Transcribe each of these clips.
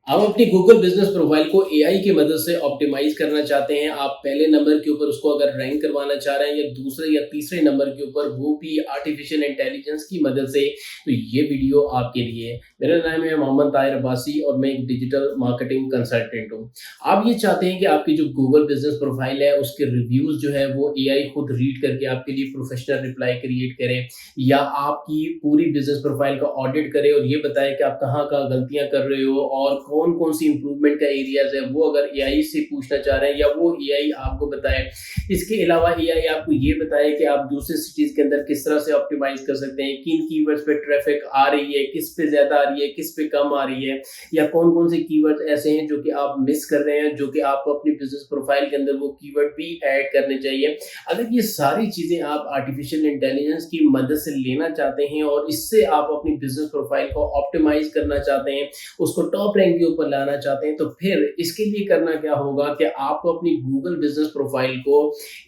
आप अपनी Google business profile को एआई की मदद से ऑप्टिमाइज करना चाहते हैं। आप पहले नंबर के ऊपर उसको अगर रैंक करवाना चाह रहे हैं या दूसरे या तीसरे नंबर के ऊपर, वो भी आर्टिफिशियल इंटेलिजेंस की मदद से, तो ये वीडियो आपके लिए है। मेरा नाम है मोहम्मद ताहिर अब्बासी और मैं एक डिजिटल मार्केटिंग कंसल्टेंट हूँ। आप ये चाहते हैं कि आपकी जो गूगल बिजनेस प्रोफाइल है उसके रिव्यूज जो है वो एआई खुद रीड करके आपके लिए प्रोफेशनल रिप्लाई क्रिएट करे, या आपकी पूरी बिजनेस प्रोफाइल का ऑडिट करे और ये बताए कि आप कहाँ-कहाँ गलतियाँ कर रहे हो और कौन-कौन सी इंप्रूवमेंट का एरियाज़ है, वो अगर एआई से पूछना चाह रहे हैं या वो एआई आपको बताए। इसके अलावा एआई आपको ये बताए कि आप दूसरे सिटीज़ के अंदर किस तरह से ऑप्टिमाइज़ कर सकते हैं, किन कीवर्ड्स पे ट्रैफ़िक आ रही है, किस पे ज़्यादा आ रही है, किस पे कम आ रही है, या कौन-कौन से कीवर्ड्स ऐसे हैं जो कि आप मिस कर रहे हैं, जो कि आपको अपनी बिजनेस प्रोफाइल के अंदर वो कीवर्ड भी ऐड करने चाहिए। अगर ये सारी चीज़ें आप आर्टिफिशियल इंटेलिजेंस की मदद से लेना चाहते हैं और इससे आप अपनी बिजनेस प्रोफाइल को ऑप्टिमाइज करना चाहते हैं, उसको टॉप रैंक के ऊपर लाना चाहते हैं, तो फिर इसके लिए करना क्या होगा कि आपको अपनी गूगल बिजनेस प्रोफाइल को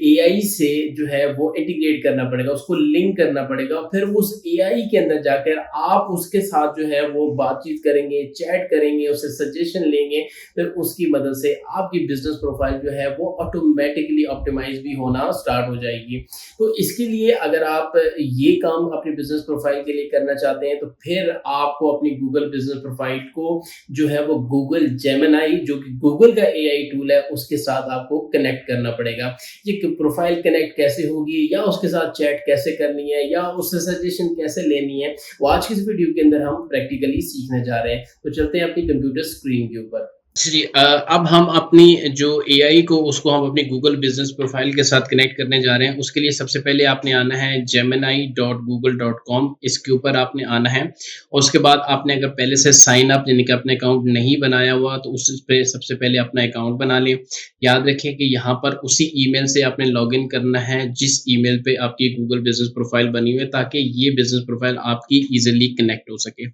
एआई से जो है वो इंटीग्रेट करना पड़ेगा, उसको लिंक करना पड़ेगा और फिर उस एआई के अंदर जाकर आप उसके साथ जो है वो बातचीत करेंगे, चैट करेंगे, उससे सजेशन लेंगे। फिर उसकी मदद से आपकी बिजनेस प्रोफाइल जो है वो ऑटोमेटिकली ऑप्टिमाइज भी होना स्टार्ट हो जाएगी। तो इसके लिए अगर आप ये काम अपनी बिजनेस प्रोफाइल के लिए करना चाहते हैं, तो फिर आपको अपनी गूगल बिजनेस प्रोफाइल को जो है वो गूगल जेमिनी, जो कि गूगल का एआई टूल है, उसके साथ आपको कनेक्ट करना पड़ेगा। ये प्रोफाइल कनेक्ट कैसे होगी, या उसके साथ चैट कैसे करनी है, या उससे सजेशन कैसे लेनी है, वो आज की इस वीडियो के अंदर हम प्रैक्टिकली सीखने जा रहे हैं। तो चलते हैं अपनी कंप्यूटर स्क्रीन के ऊपर। जी अब हम अपनी जो एआई को उसको हम अपनी गूगल बिजनेस प्रोफाइल के साथ कनेक्ट करने जा रहे हैं। उसके लिए सबसे पहले आपने आना है gemini.google.com, इसके ऊपर आपने आना है। और उसके बाद आपने अगर पहले से साइन अप यानी कि अपने अकाउंट नहीं बनाया हुआ तो उस पे सबसे पहले अपना अकाउंट बना लें। याद रखें कि यहाँ पर उसी ईमेल से आपने लॉगिन करना है जिस ईमेल पे आपकी गूगल बिजनेस प्रोफाइल बनी हुई है, ताकि ये बिजनेस प्रोफाइल आपकी ईजिली कनेक्ट हो सके।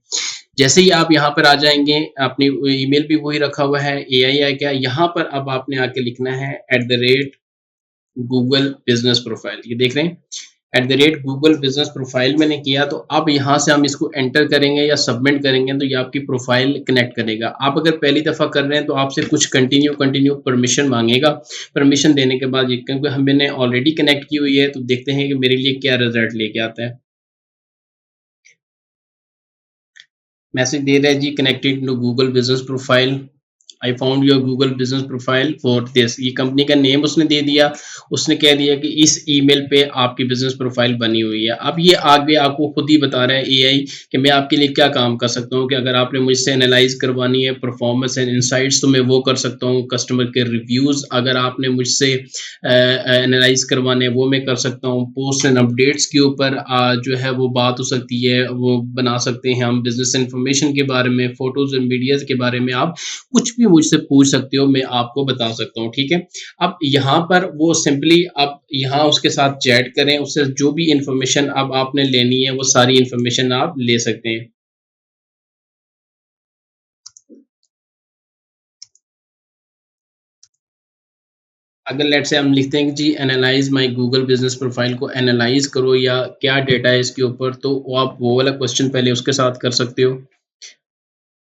जैसे ही आप यहाँ पर आ जाएँगे, आपने ईमेल भी वही रखा हुआ है, एआई आ गया। यहाँ पर अब आपने आके लिखना है @गूगल बिज़नेस प्रोफाइल। ये देख रहे हैं? @गूगल बिज़नेस प्रोफाइल मैंने किया, तो अब यहाँ से हम इसको एंटर करेंगे या सबमिट करेंगे तो ये आपकी प्रोफाइल कनेक्ट करेगा। आप अगर पहली दफ़ा कर रहे हैं तो आपसे कुछ कंटिन्यू परमिशन माँगेगा। परमिशन देने के बाद ये, क्योंकि मैंने ऑलरेडी कनेक्ट की हुई है, तो देखते हैं कि मेरे लिए क्या रिज़ल्ट लेके आता है। मैसेज दे रहा है जी, connected to Google business profile, I found your Google business profile for this. ये कंपनी का नेम उसने दे दिया। उसने कह दिया कि इस ईमेल पे आपकी बिजनेस प्रोफाइल बनी हुई है। अब ये आगे आपको खुद ही बता रहा है एआई कि मैं आपके लिए क्या काम कर सकता हूँ, कि अगर आपने मुझसे एनालाइज करवानी है परफॉर्मेंस एंड इंसाइट्स तो मैं वो कर सकता हूँ। कस्टमर के रिव्यूज़ अगर आपने मुझसे एनालाइज करवाने हैं वो मैं कर सकता हूँ। पोस्ट एंड अपडेट्स के ऊपर जो है वो बात हो सकती है, वो बना सकते हैं हम। बिजनेस इन्फॉर्मेशन के बारे में, फोटोज एंड मीडियाज के बारे में आप कुछ भी मुझसे पूछ सकते हो, मैं आपको बता सकता हूँ। ठीक है, अब यहाँ पर वो सिंपली आप यहाँ उसके साथ चैट करें, उससे जो भी इंफॉर्मेशन अब आपने लेनी है वो सारी इंफॉर्मेशन आप ले सकते हैं। अगर लेट से हम लिखते हैं कि जी analyse my Google business profile को एनालाइज करो, या क्या डेटा है इसके ऊपर, तो वो आप वो वाला क्वेश्चन पहले उसके साथ कर सकते हो।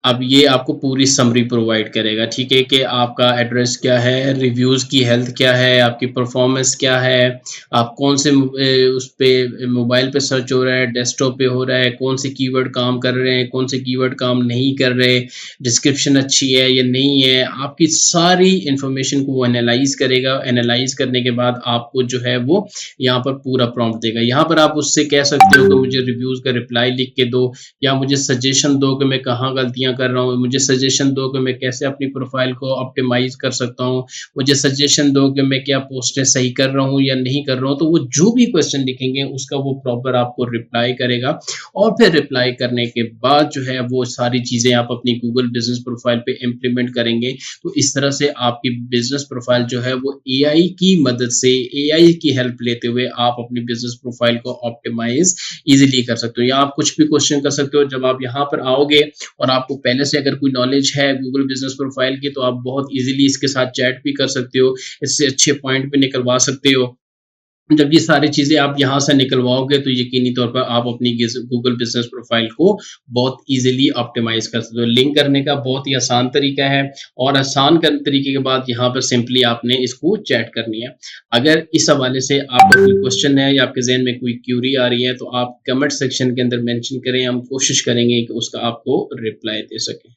अब ये आपको पूरी समरी प्रोवाइड करेगा, ठीक है, कि आपका एड्रेस क्या है, रिव्यूज़ की हेल्थ क्या है, आपकी परफॉर्मेंस क्या है, आप कौन से उस पे मोबाइल पे सर्च हो रहा है, डेस्कटॉप पे हो रहा है, कौन से कीवर्ड काम कर रहे हैं, कौन से कीवर्ड काम नहीं कर रहे, डिस्क्रिप्शन अच्छी है या नहीं है, आपकी सारी इन्फॉर्मेशन को वो एनालाइज करेगा। एनालाइज करने के बाद आपको जो है वो यहाँ पर पूरा प्रॉम्प्ट देगा। यहाँ पर आप उससे कह सकते हो कि मुझे रिव्यूज़ का रिप्लाई लिख के दो, या मुझे सजेशन दो कि मैं कहाँ गलतियाँ कर रहा हूँ, मुझे सजेशन दो कि मैं कैसे अपनी प्रोफाइल को ऑप्टिमाइज कर सकता हूँ, मुझे सजेशन दो कि मैं क्या पोस्टें सही कर रहा हूँ या नहीं कर रहा हूँ। तो वो जो भी क्वेश्चन लिखेंगे उसका वो प्रॉपर आपको रिप्लाई करेगा, और फिर रिप्लाई करने के बाद जो है वो सारी चीज़ें आप अपनी गूगल बिजनेस प्रोफाइल पे इम्प्लीमेंट करेंगे। तो इस तरह से आपकी बिजनेस प्रोफाइल जो है वो एआई की मदद से, एआई की हेल्प लेते हुए आप अपनी बिजनेस प्रोफाइल को ऑप्टिमाइज इजीली कर सकते हो। या आप कुछ भी क्वेश्चन कर सकते हो। जब आप यहाँ पर आओगे और आपको पहले से अगर कोई नॉलेज है गूगल बिजनेस प्रोफाइल की, तो आप बहुत इजीली इसके साथ चैट भी कर सकते हो, इससे अच्छे पॉइंट भी निकलवा सकते हो। जब ये सारी चीज़ें आप यहाँ से निकलवाओगे तो यकीनी तौर पर आप अपनी गूगल बिज़नेस प्रोफ़ाइल को बहुत ईज़िली ऑप्टिमाइज़ कर सकते हो। लिंक करने का बहुत ही आसान तरीका है और आसान तरीके के बाद यहाँ पर सिंपली आपने इसको चैट करनी है। अगर इस हवाले से आपका कोई क्वेश्चन है या आपके ज़हन में कोई क्यूरी आ रही है तो आप कमेंट सेक्शन के अंदर मेंशन करें, हम कोशिश करेंगे कि उसका आपको रिप्लाई दे सकें।